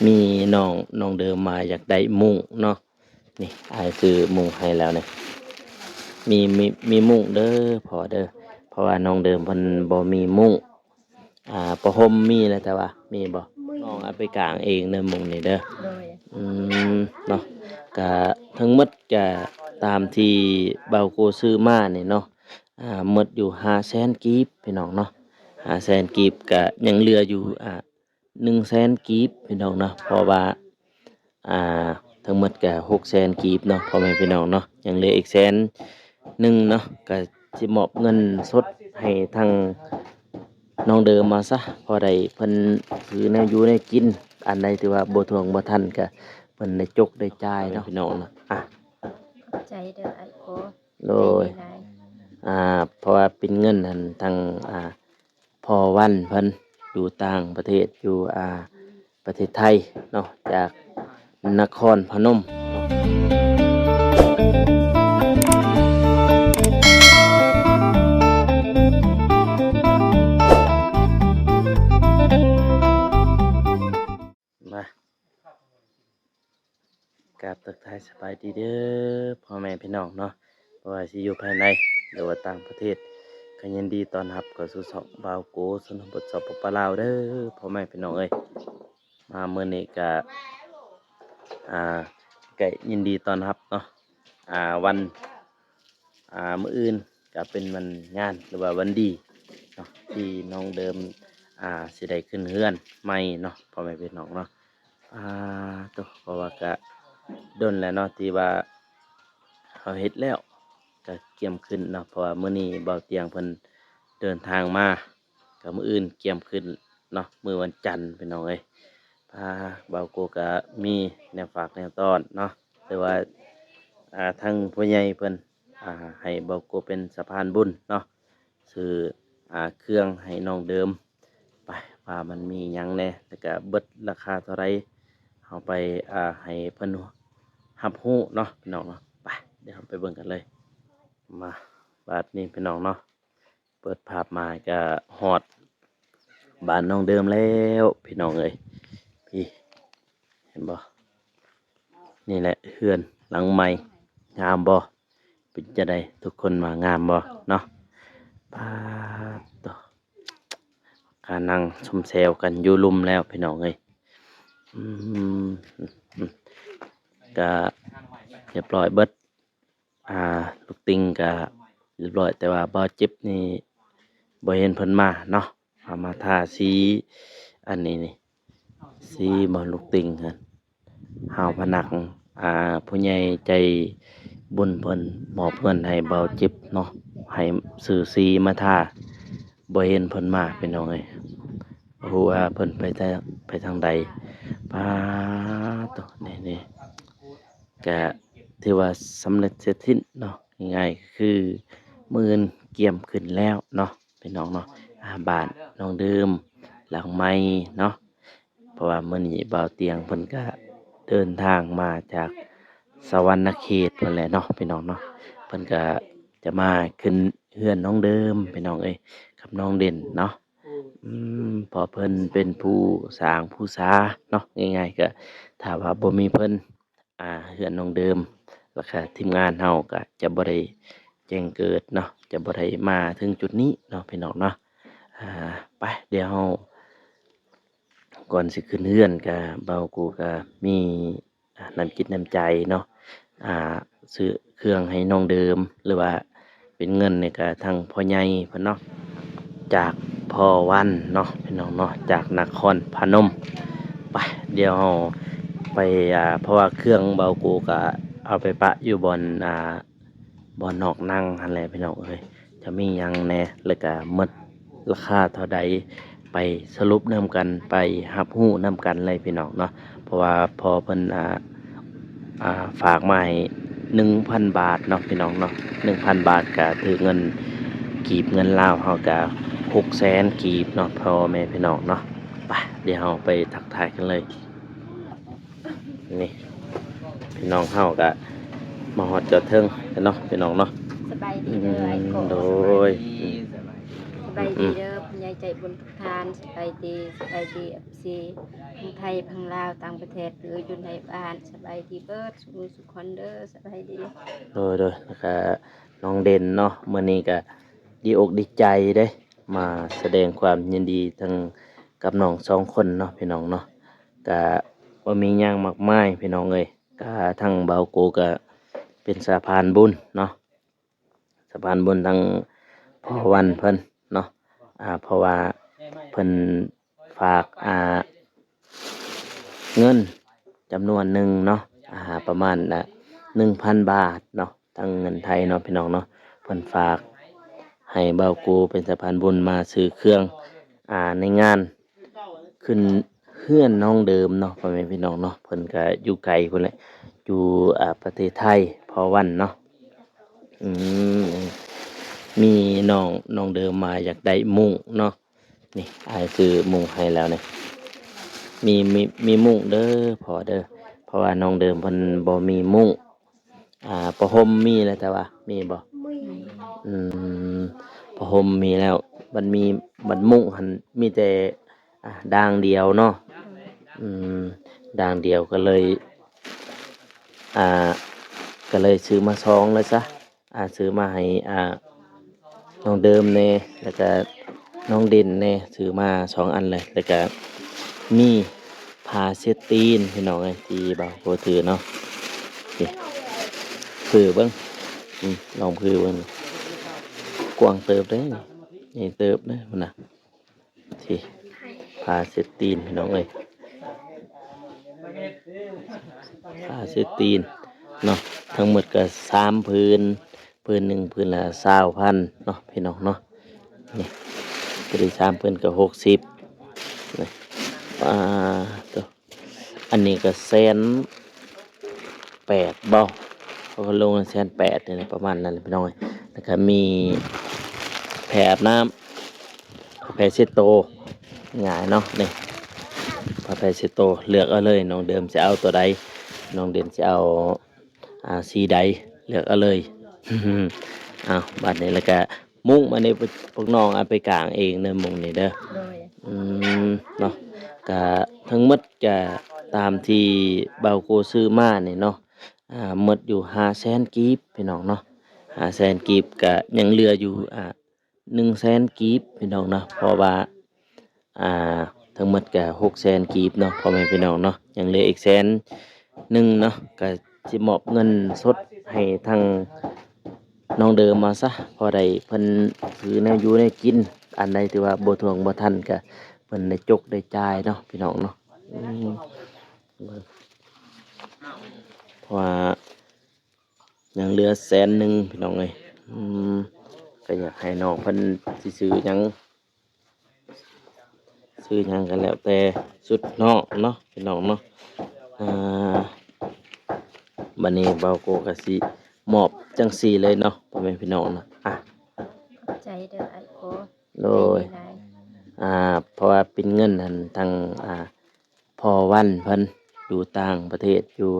มีน้องเดิมมาอยากได้มุ้งเนาะนี่อายซื้อมุ้งให้แล้วเนี่ยมีมุ้งเด้อพอเด้อเพราะว่าน้องเดิมเพิ่นบ่มีมุ้งประหมมีแล้วแต่ว่ามีบ่น้องเอาไปกางเองเด้อมุ้งนี่เด้อโดยอืเนาะก็ทั้งหมดก็ตามที่เบาโกซื้อมานี่เนาะหมดอยู่500,000กีบพี่น้องเนาะ500,000กีบก็ยังเหลืออยู่100,000กีบพี่น้องเนาะเพราะว่าอ่าทั้งหมดก็600,000กีบเนาะพ่อแม่พี่น้องเนาะยังเหลืออีก100,000เนาะก็สิมอบเงินสดให้ทางน้องเดิมมาซะพอได้เพิ่นซื้อแนวอยู่แนวกินอันใดที่ว่าบ่ทวงบ่ทันก็เพิ่นได้จกได้จ่ายเนาะพี่น้องเนาะใจเด้อไอ้โกโดยใจหลายเพราะว่าเป็นเงินอันทางพ่อวันเพิ่นอยู่ต่างประเทศอยู่ประเทศไทยเนาะจากนครพนมเนาะมากราบทักทายสบายดีเด้อพ่อแม่พี่น้องเนาะบ่ว่าสิอยู่ภายในหรือว่าต่างประเทศก็ยินดีต้อนรับเข้าสู่ช่องบ่าวโกชนบทสปปลาวเด้อพ่อแม่พี่น้องเอ้ยมามื้อนี้ก็อ่าก็ยินดีต้อนรับเนาะวันมื้ออื่นก็เป็นวันงานหรือว่าวันดีเนาะที่น้องเดิมสิได้ขึ้นเฮือนใหม่เนาะพ่อแม่พี่น้องเนาะตัวเพราะว่าก็ดนแล้วเนาะที่ว่าเขาเฮ็ดแล้วก็เกี่ยมขึ้นเนาะเพราะว่ามื้อนี้เบาเตียงเพิ่นเดินทางมากับมื้ออื่นเกี่ยมขึ้นเนาะมื้อวันจันทร์พี่น้องเอ้ยเบาโกก็มีแนวฝากแนวต้อนเนาะแต่ว่าทางผู้ใหญ่เพิ่นให้เบาโกเป็นสะพานบุญเนาะซื้อเครื่องให้น้องเดิมไปว่ามันมีหยังแหน่แล้วก็เบิดราคาเท่าไรเอาไปให้เพิ่นรับรู้เนาะพี่น้องเนาะไปเดี๋ยวเราไปเบิ่งกันเลยมาบาดนี้พี่น้องเนาะเปิดภาพมาก็ฮอดบ้านน้องเดิมแล้วพี่น้องเอ้ยพี่เห็นบ่นี่แหละเฮือนหลังใหม่งามบ่เป็นจะได้ทุกคนมางามบ่เนาะปาดต่อการนั่งชมแซวกันอยู่ลุมแล้วพี่น้องเอ้ยอืมก็เรียบร้อยเบิดลูกติงก็เรียบร้อยแต่ว่าบ่เจ็บนี่บ่เห็นเพิ่นมาเนาะมาทาสีอันนี้นี่สีบ่ลูกติงหั่นหาวพนักผู้ใหญ่ใจบุญเพิ่นมอบเงินให้เบาเจ็บเนาะให้ซื้อสีมาทาบ่เห็นเพิ่นมาพี่น้องเอ้ยบ่ฮู้ว่าเพิ่นไปทางใดปาดโตนี่ๆ ก็ถือว่าสำเร็จเสร็จสิ้นเนาะง่ายๆก็คือมื้ออนเกี่ยมขึ้นแล้วเนาะพี่น้องเนาะบ้านน้องเดิมหลังใหม่เนาะเพราะว่ามื้อนี้บ่าวเตียงเพิ่นก็เดินทางมาจากสวรรณเขตนั่นแหละเนาะพี่น้องเนาะเพิ่นก็จะมาขึ้นเฮือนน้องเดิมพี่น้องเอ้ยกับน้องเด่นเนาะเพอเพิ่นเป็นผู้สร้างผู้สาเนาะง่ายๆก็ถ้าว่าบ่มีเพิ่น เฮือนน้องเดิมแล้วก็ทีมงานเฮาก็จะบ่ได้แจ้งเกิดเนาะจะบ่ได้มาถึงจุดนี้เนาะพี่น้องเนาะอ่าไปเดี๋ยวเฮาก่อนสิขึ้นเฮือนก็เบากูก็มีน้ำจิตน้ำใจเนาะอ่าซื้อเครื่องให้น้องเดิมหรือว่าเป็นเงินเนี่ยก็ทางพ่อใหญ่เพิ่นเนาะจากพ่อวันเนาะพี่น้องเนาะจากนครพนมไปเดี๋ยวเราไปเพราะว่าเครื่องเบากูก็เอาไปปะอยู่บอนนอกนั่งหั่นแหละพี่น้องเอ้ยจะมีหยังแหน่แล้วก็หมดราคาเท่าใดไปสรุปนำกันไปรับรู้นำกันเลยพี่น้องเนาะเพราะว่าพอเพิ่นฝากมาให้1,000 บาทเนาะพี่น้องเนาะ1,000 บาทก็ถือเงินกีบเงินลาวเฮาก็600,000กีบเนาะพ่อแม่พี่น้องเนาะไปเดี๋ยวเราไปทักทายกันเลยนี่พี่น้องเฮาก็มาฮอดจอดเทิงกันเนาะพี่น้องเนาะสบายดีเด้อไอ้โกโดยสบายดีเด้อคุณยาย ใจบุญทุกทานสบายดีเอฟซีทั้งไทยทั้งลาวต่างประเทศหรืออยู่ในบ้านสบายดีเบิดสุขคนเด้อสบายดีโดยแล้วก็น้องเด่นเนาะมื้อนี้ก็ดีอกดีใจเด้มาแสดงความยินดีทั้งกับน้องสองคนเนาะพี่น้องเนาะก็บ่มีหยังมากมายพี่น้องเอ้ยก็ทั้งเบาโกก็เป็นสะพานบุญเนาะสะพานบุญทั้งพ่อวันเพิ่นเนาะเพราะว่าเพิ่นฝากเงินจำนวนหนึ่งเนาะประมาณ1,000 บาทเนาะทั้งเงินไทยเนาะพี่น้องเนาะเพิ่นฝากให้เบากูเป็นสะพานบุญมาซื้อเครื่องในงานขึ้นเฮือนน้องเดิมเนาะพ่อแม่พี่น้องเนาะเพิ่นก็อยู่ไกลพุ่นแหละอยู่ประเทศไทยพอวันเนาะอืมมีน้องเดิมมาอยากได้มุ้งเนาะนี่อายซื้อมุ้งให้แล้วเนี่ยมีมุ้งเด้อพอเด้อเพราะว่าน้องเดิมเพิ่นบ่มีมุ้งประหมมีแล้วแต่ว่ามีบ่อืมประหมมีแล้วมันมุ้งหันมีแต่ด่างเดียวเนาะอืมด่างเดียวก็เลยอ่าก็เลยซื้อมาซองเลยซะซื้อมาให้น้องเดิมแน่แล้วก็น้องเด่นแน่ซื้อมา2 อันเลยแล้วก็มีผ้าเช็ดตีนพี่น้องเอ้ยที่บ่าวโคถือเนาะนี่ผือเบิ่งลองผือเบิ่งกว้างเติบเด้นี่เติบเด้พุ่นน่ะที่ผ้าเช็ดตีนพี่น้องเอ้ยผ้าเช็ดตีนเนาะทั้งหมดก็3ผืนหนึ่งผืนละ20,000เนาะพี่น้องเนาะนี่ก็ได้3ผืนก็60นี่ตัวอันนี้ก็1,800,000บ่เขาก็ลง1,800,000นี่แหละประมาณนั้นแหละพี่น้องเอ้ยแล้วก็มีแผ่อาบน้ำแผ่เช็ดโตวง่ายเนาะนี่แผ่เช็ดโตวเลือกเอาเลยน้องเดิมจะเอาตัวใดน้องเด่นจะเอาสีใดเลือกเอาเลย เอาบัดนี้แล้วก็มุ้งมาในพวกน้องเอาไปกางเองเด้อมุ้งนี่เด้อโดยอืเนาะก็ทั้งหมดจะตามที่เบาโกซื้อมานี่เนาะหมดอยู่500,000กีบพี่น้องเนาะ500,000กีบก็ยังเหลืออยู่100,000กีบพี่น้องเนาะเพราะว่าอ่าทั้งหมดก็600,000กีบเนาะพ่อแม่พี่น้องเนาะยังเหลืออีก100,000เนาะก็สิมอบเงินสดให้ทางน้องเดิมมาซะพอได้เพิ่นถือแนวอยู่แนวกินอันใดที่ว่าบ่ทวงบ่ทันก็เพิ่นได้จกได้จ่ายเนาะพี่น้องเนาะเพราะว่ายังเหลือ100,000พี่น้องเอ้ยก็อยากให้น้องเพิ่นสิซื้อหยังกันแล้วแต่สุดน้องเนาะพี่น้องเนาะอ่าบัดนี้เบาโกก็สิมอบจังซี่เลยเนาะพ่อแม่พี่น้องเนาะขอบใจเด้อไอโกโดยใจหลายเพราะว่าเป็นเงินนั้นทางพ่อวันเพิ่นอยู่ต่างประเทศอยู่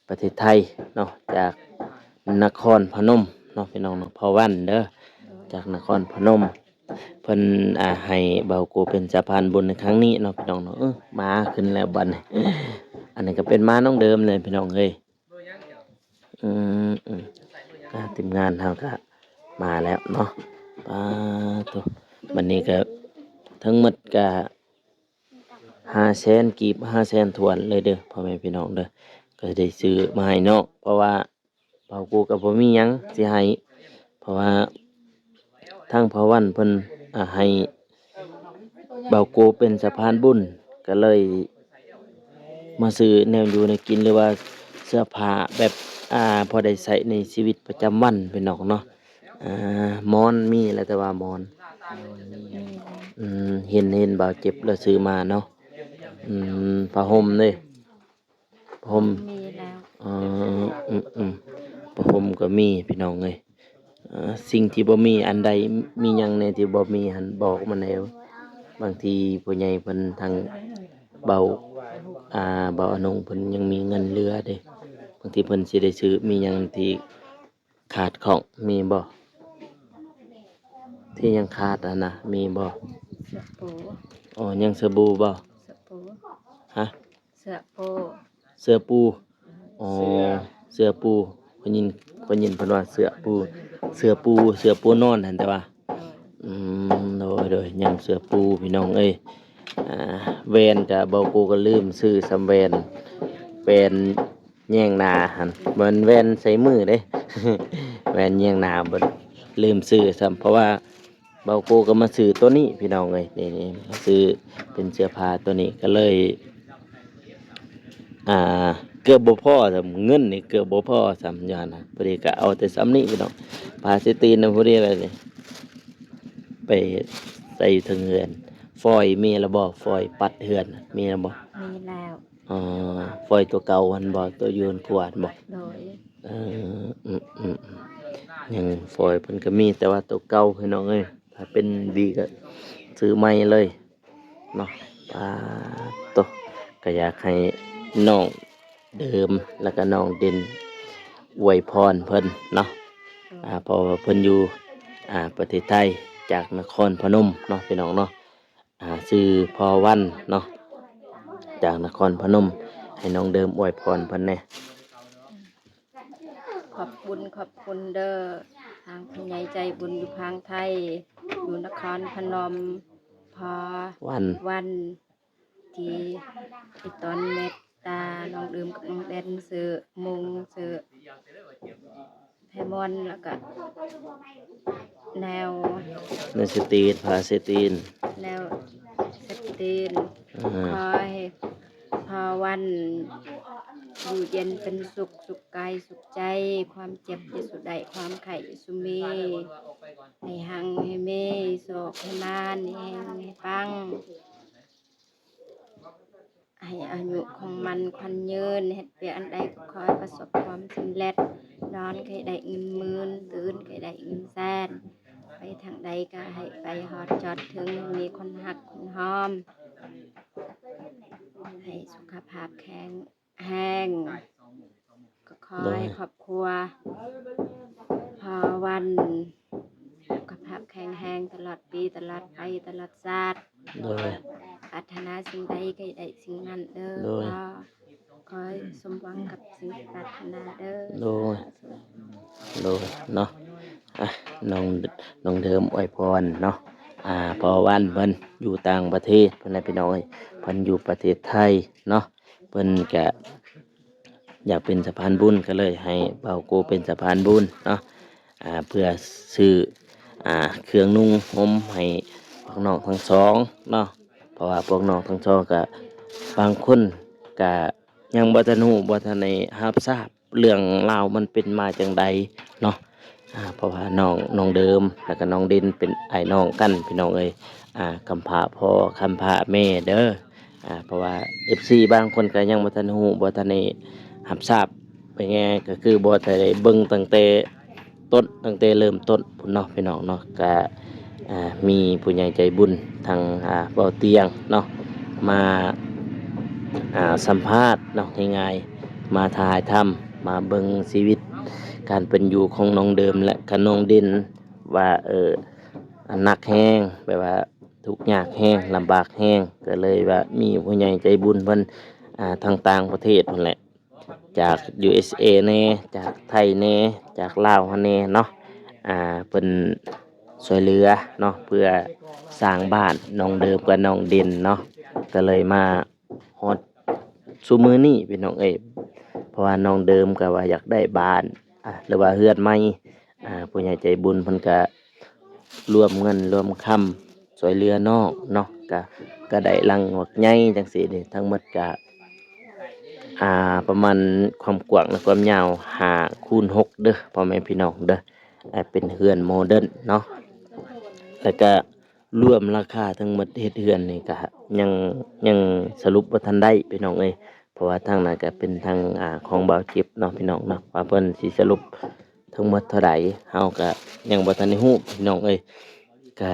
ประเทศไทยเนาะจากนครพนมเนาะพี่น้องเนาะพ่อวันเด้อจากนครพนมเพิ่นให้เบาโกเป็นสะพานบุญในครั้งนี้เนาะพี่น้องเนาะมาขึ้นแล้วบัดนี้ อันนี้ก็เป็นม้าน้องเดิมเลยพี่น้องเอ้ยอืมทีมงานเฮาก็มาแล้วเนาะปาตัวบัดนี้ก็ทั้งหมดก็500,000กีบ500,000ถ้วนเลยเด้อพ่อแม่พี่น้องเด้อก็ได้ซื้อมาให้น้องเพราะว่าเบากูก็บ่มีหยังสิให้เพราะว่าทางพ่อวันเพิ่นให้เบากูเป็นสะพานบุญก็เลยมาซื้อแนวอยู่ในกินหรือว่าเสื้อผ้าแบบพอได้ใส่ในชีวิตประจำวันพี่น้องเนาะหมอนมีแล้วแต่ว่ามอนนี่แหละเห็นบ่าวเจ็บแล้วซื้อมาเนาะผ้าห่มนี่ผ้าห่มมีแล้วเอ่ผ้าห่มก็มีพี่น้องเอ้ยสิ่งที่บ่มีอันใดมีหยังแหน่ที่บ่มีหันบอกมาแนวบางทีผู้ใหญ่เพิ่นทางเบาเบาอนงเพิ่นยังมีเงินเหลือเด้บางทีเพิ่นสิได้ซื้อมีหยังที่ขาดของมีบ่ ที่ยังขาดอ่ะนะมีบ่ เสื้อปู อ๋อยังสบู่บ่ เสื้อปู ฮะ เสื้อปู เสื้อปูอ๋อ เสื้อ เสื้อปูคนยินเพิ่นว่าเสื้อปูเสื้อปูเสื้อปูนอนหั่นแต่ว่า โดย โดยยังเสื้อปูพี่น้องเอ้ยอ่าแว่นก็บ่กูก็ลืมซื้อสำแว่นแยงหน้าหั่นมันแว่นใส่มือเด้ แว่นแยงหน้าบ่ลืมซื้อซ้ำเพราะว่าเบากูก็มาซื้อตัวนี้พี่น้องเอ้ยนี่มาซื้อเป็นเสื้อผ้าตัวนี้ก็เลย อ่าเกือบบ่พอสำเงินนี่เกือบบ่พอสำยานนะพอดีก็เอาแต่ซ้ำนี้พี่น้องพาสิตีนนะพอดีอะไรนี่ไปใส่ถึงเฮือนฟอยมีแล้วบ่ฟอยปัดเฮือนน่ะมีแล้วบ่ มีแล้ว อ๋อฟอยตัวเก่าหันบ่ตัวยูนขวดบ่ โดย เออยังฟอยเพิ่นก็มีแต่ว่าตัวเก่าพี่น้องเอ้ยถ้าเป็นดีก็ซื้อใหม่เลยเนาะตัวก็อยากให้น้องเดิมแล้วก็น้องเด่นอวยพรเพิ่นเนาะเพราะว่าเพิ่นอยู่ประเทศไทยจากนครพนมเนาะพี่น้องเนาะชื่อพอวันเนาะจากนครพนมให้น้องเดิมอวยพรเพิ่นแน่ ขอบคุณเด้อทางผู้ใหญ่ใจบุญอยู่ทางไทย อยู่นครพนมพอ วันที่ตอนเมตตาน้องดื่มกับน้องเด่นซื้อมุงซื้อแพมอนแล้วก็แนว เนื้อสตีนพาสตีน แนวสตีน อ่า ขอให้พอวันอยู่เย็นเป็นสุขสุขกายสุขใจ ความเจ็บจะสุดใดความไข่สุมีให้หังให้เมโศกให้มานให้แหงให้ปัง ให้อายุของมันควันยืนเฮ็ดเปียอันใดก็ขอให้ประสบความสำเร็จนอนก็ให้ได้เงินหมื่นตื่นก็ให้ได้เงินแสนไปทางใดก็ให้ไปฮอดจอดถึงมีคนหักคนหอม ให้สุขภาพแข็งแรงก็ขอให้ครอบครัวพอวันสุขภาพแข็งแรงตลอดปีตลอดไปตลอดชาติ โดย ปรารถนาสิ่งใดก็ให้ได้สิ่งนั้นเด้อ โดย พ่อขอให้สมหวังกับสิ่งที่ปรารถนาเด้อ โดย โดยเนาะอ่ะน้องเดิมอวยพรเนาะพอวันเพิ่นอยู่ต่างประเทศเพิ่นน่ะพี่น้องเอ้ยเพิ่นอยู่ประเทศไทยเนาะเพิ่นก็อยากเป็นสะพานบุญก็เลยให้เบาโกเป็นสะพานบุญเนาะเพื่อซื้อเครื่องนุ่งห่มให้พวกน้องทั้งสองเนาะเพราะว่าพวกน้องทั้งสองก็บางคนก็ยังบ่ทันรู้บ่ทันได้รับทราบเรื่องราวมันเป็นมาจังใดเนาะเพราะว่าน้องเดิมแล้วก็น้องเด่นเป็นไอ้น้องกันพี่น้องเอ้ยคำพาพ่อคำพาแม่เด้อเพราะว่า FC บางคนก็ยังบ่ทันรู้บ่ทันได้รับทราบไปไงก็คือบ่ทันได้เบิ่งตั้งแต่ต้นตั้งแต่เริ่มต้นพุ่นเนาะพี่น้องเนาะก็มีผู้ใหญ่ใจบุญทางเบาเตียงเนาะมาสัมภาษณ์เนาะง่ายๆมาถ่ายทำมาเบิ่งชีวิตการเป็นอยู่ของน้องเดิมและกับน้องเด่นว่าหนักแห้งแบบว่าทุกข์ยากแห้งลำบากแห้งก็เลยว่ามีผู้ใหญ่ใจบุญเพิ่นทางต่างประเทศพุ่นแหละจาก USA แน่จากไทยแน่จากลาวแน่เนาะเพิ่นช่วยเหลือเนาะเพื่อสร้างบ้านน้องเดิมกับน้องเด่นเนาะก็เลยมาฮอดซุมื้อนี้พี่น้องเอ้ยเพราะว่าน้องเดิมก็ว่าอยากได้บ้านหรือว่าเฮือนใหม่ผู้ใหญ่ใจบุญเพิ่นก็รวมเงินรวมคำช่วยเหลือน้องเนาะก็ได้หลังบักใหญ่จังซี่นี่ทั้งหมดก็ประมาณความกว้างและความยาว5x6เด้อพ่อแม่พี่น้องเด้อเป็นเฮือนโมเดิร์นเนาะแล้วก็รวมราคาทั้งหมดเฮ็ดเฮือนนี่ก็ยังสรุปบ่ทันได้พี่น้องเอ้ยเพราะว่าทางนั้นก็เป็นทางของบ่าวจิบเนาะพี่น้องเนาะว่าเพิ่นสิสรุปทั้งหมดเท่าใดเฮาก็ยังบ่ทันได้ฮู้พี่น้องเอ้ยก็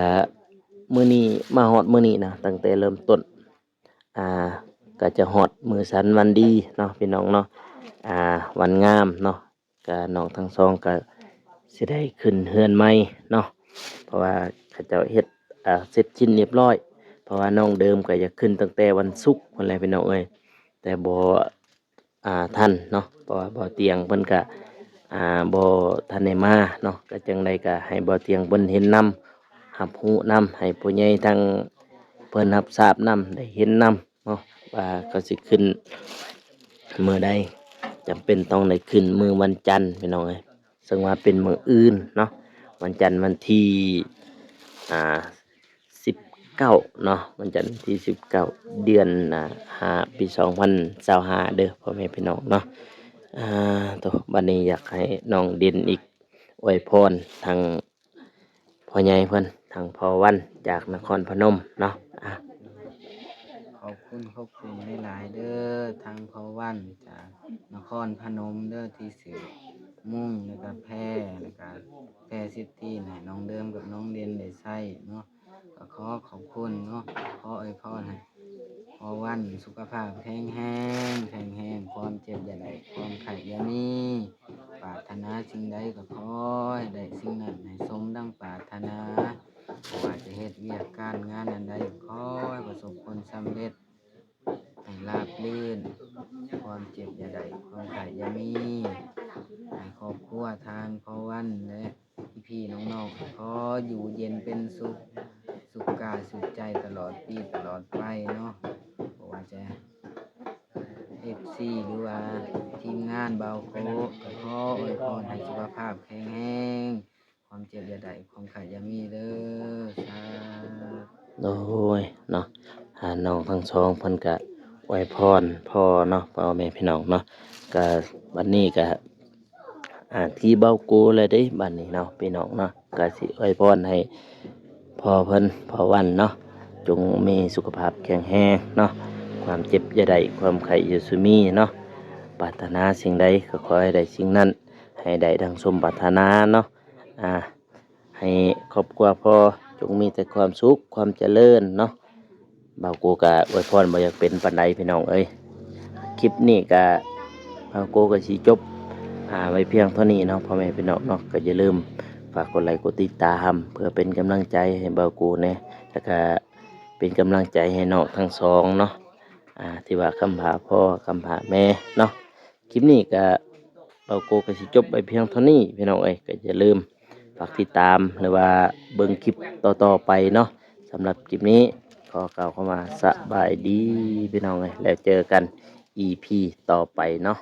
มื้อนี้มาฮอดมื้อนี้นะตั้งแต่เริ่มต้นก็จะฮอดมื้อสันวันดีเนาะพี่น้องเนาะวันงามเนาะก็น้องทั้งสองก็สิได้ขึ้นเฮือนใหม่เนาะ เพราะว่าเขาเจ้าเฮ็ดเสร็จชิ้นเรียบร้อยเพราะว่าน้องเดิมก็อยากขึ้นตั้งแต่วันศุกร์พุ่นแหละพี่น้องเอ้ยแต่บ่ทันเนาะเพราะว่าบ่เตียงเพิ่นก็บ่ทันได้มาเนาะก็จังไดก็ให้บ่เตียงเพิ่นเห็นนำรับรู้นำให้ผู้ใหญ่ทางเพิ่นรับทราบนำได้เห็นนำเนาะว่าเขาสิขึ้นมื้อใดจำเป็นต้องได้ขึ้นมื้อวันจันทร์พี่น้องเอ้ยซึ่งว่าเป็นมื้ออื่นเนาะวันจันทร์วันที่อ่า19เนาะวันจันทร์ที่19เดือน5ปี2025เด้อพ่อแม่พี่น้องเนาะตัวบัดนี้อยากให้น้องเด่นอีกอวยพรทางพ่อใหญ่เพิ่นทางพ่อวันจากนครพนมเนาะขอบคุณหลายๆเด้อทางพอวันจากนครพนมเด้อที่สื่อมุ่งแล้วก็แพร่แล้วก็แพร่ซิตี้ให้น้องเดิมกับน้องเรียนได้ใช้เนาะก็ขอขอบคุณเนาะขออวยพรให้พอวันสุขภาพแข็งแรงความเจ็บอย่าได้ความไข้อย่ามีปรารถนาสิ่งใดก็ขอให้ได้สิ่งนั้นให้สมดังปรารถนาว่าจะเฮ็ดเวียกการงานอันใดขอให้ประสบผลสำเร็จให้ราบรื่นความเจ็บอย่าได้ความไข้อย่ามีให้ครอบครัวทางพ่อวันและพี่ๆน้องๆขออยู่เย็นเป็นสุขกายสุขใจตลอดปีตลอดไปเนาะเพราะว่าจะFC หรือว่าทีมงานเบาโคก็ขออวยพรให้สุขภาพแข็งแรงความเจ็บอย่าได้ความไข้อย่ามีเด้อสาธุ โอ้ยเนาะน้องทั้งสองเพิ่นก็อวยพรพ่อเนาะพ่อแม่พี่น้องเนาะก็บัดนี้ก็ที่เบ้ากูเลยเด้บัดนี้เนาะพี่น้องเนาะก็สิอวยพรให้พ่อเพิ่นพ่อวันเนาะจงมีสุขภาพแข็งแรงเนาะความเจ็บอย่าได้ความไข้อย่าสุมีเนาะปรารถนาสิ่งใดก็ขอให้ได้สิ่งนั้นให้ได้ดังสมปรารถนาเนาะให้ครอบครัวพ่อจงมีแต่ความสุขความเจริญเนาะบ่าวกูก็อวยพรบ่อยากเป็นปานใดพี่น้องเอ้ยคลิปนี้ก็บ่าวกูก็สิจบไว้เพียงเท่านี้เนาะพ่อแม่พี่น้องเนาะก็อย่าลืมฝากกดไลค์กดติดตามเพื่อเป็นกำลังใจให้บ่าวกูแน่แล้วก็เป็นกำลังใจให้น้องทั้งสองเนาะที่ว่าคำพาพ่อคำพาแม่เนาะคลิปนี้ก็บ่าวกูก็สิจบไว้เพียงเท่านี้พี่น้องเอ้ยก็อย่าลืมฝากติดตามหรือว่าเบิ่งคลิปต่อๆไปเนาะสำหรับคลิปนี้ขอกล่าวเข้ามาสบายดีพี่น้องเอ้ยแล้วเจอกัน EP ต่อไปเนาะ